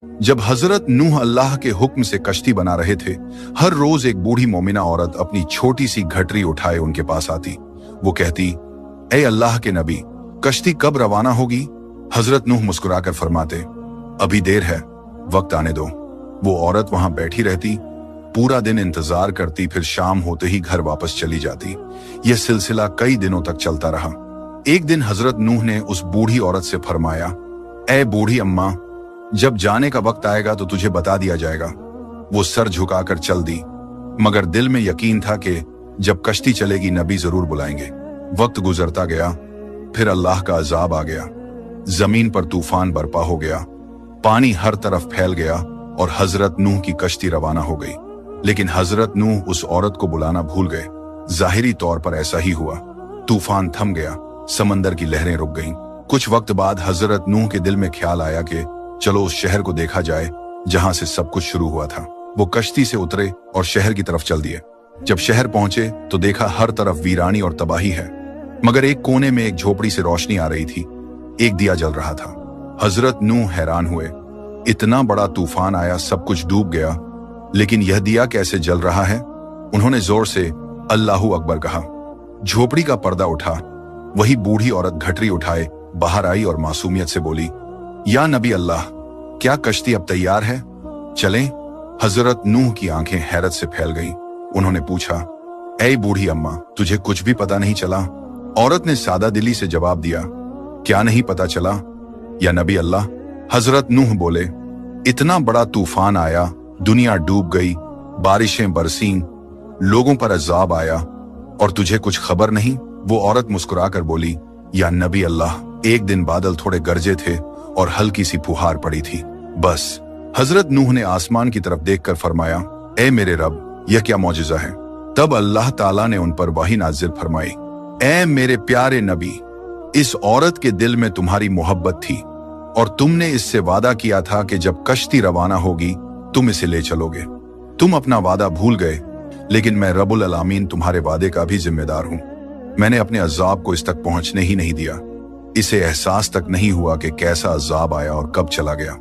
जब हजरत नूह अल्लाह के हुक्म से कश्ती बना रहे थे, हर रोज एक बूढ़ी मोमिना औरत अपनी छोटी सी घटरी उठाए उनके पास आती। वो कहती, ए अल्लाह के नबी, कश्ती कब रवाना होगी? हजरत नूह मुस्कुराकर फरमाते, अभी देर है, वक्त आने दो। वो औरत वहां बैठी रहती, पूरा दिन इंतजार करती, फिर शाम होते ही घर वापस चली जाती। यह सिलसिला कई दिनों तक चलता रहा। एक दिन हजरत नूह ने उस बूढ़ी औरत से फरमाया, ए बूढ़ी अम्मा, जब जाने का वक्त आएगा तो तुझे बता दिया जाएगा। वो सर झुकाकर चल दी, मगर दिल में यकीन था कि जब कश्ती चलेगी नबी जरूर बुलाएंगे। वक्त गुजरता गया, फिर अल्लाह का अजाब आ गया। जमीन पर तूफान बरपा हो गया, पानी हर तरफ फैल गया और हजरत नूह की कश्ती रवाना हो गई। लेकिन हजरत नूह उस औरत को बुलाना भूल गए। जाहिरी तौर पर ऐसा ही हुआ। तूफान थम गया, समंदर की लहरें रुक गईं। कुछ वक्त बाद हजरत नूह के दिल में ख्याल आया कि चलो उस शहर को देखा जाए जहां से सब कुछ शुरू हुआ था। वो कश्ती से उतरे और शहर की तरफ चल दिए। जब शहर पहुंचे तो देखा हर तरफ वीरानी और तबाही है, मगर एक कोने में एक झोपड़ी से रोशनी आ रही थी। एक दिया जल रहा था। हजरत नूह हैरान हुए, इतना बड़ा तूफान आया, सब कुछ डूब गया, लेकिन यह दिया कैसे जल रहा है? उन्होंने जोर से अल्लाहू अकबर कहा। झोपड़ी का पर्दा उठा। वही बूढ़ी औरत घटरी उठाए बाहर आई और मासूमियत से बोली, या नबी अल्लाह, क्या कश्ती अब तैयार है? चलें? हजरत नूह की आंखें हैरत से फैल गईं। उन्होंने पूछा, ऐ बूढ़ी अम्मा, तुझे कुछ भी पता नहीं चला? औरत ने सादा दिली से जवाब दिया, क्या नहीं पता चला या नबी अल्लाह? हजरत नूह बोले, इतना बड़ा तूफान आया, दुनिया डूब गई, बारिशें बरसीं, लोगों पर अजाब आया और तुझे कुछ खबर नहीं? वो औरत मुस्कुराकर बोली, या नबी अल्लाह, एक दिन बादल थोड़े गरजे थे और हल्की सी फुहार पड़ी थी, बस। हजरत नूह ने आसमान की तरफ देखकर फरमाया, ए मेरे रब, यह क्या मौजिजा है? तब अल्लाह ताला ने उन पर वही नाजिल फरमाई, ए मेरे प्यारे नबी, इस औरत के दिल में तुम्हारी मोहब्बत थी और तुमने इससे वादा किया था कि जब कश्ती रवाना होगी तुम इसे ले चलोगे। तुम अपना वादा भूल गए, लेकिन मैं रब्बुल आलमीन तुम्हारे वादे का भी जिम्मेदार हूं। मैंने अपने अजाब को इस तक पहुंचने ही नहीं दिया। इसे एहसास तक नहीं हुआ कि कैसा अजाब आया और कब चला गया।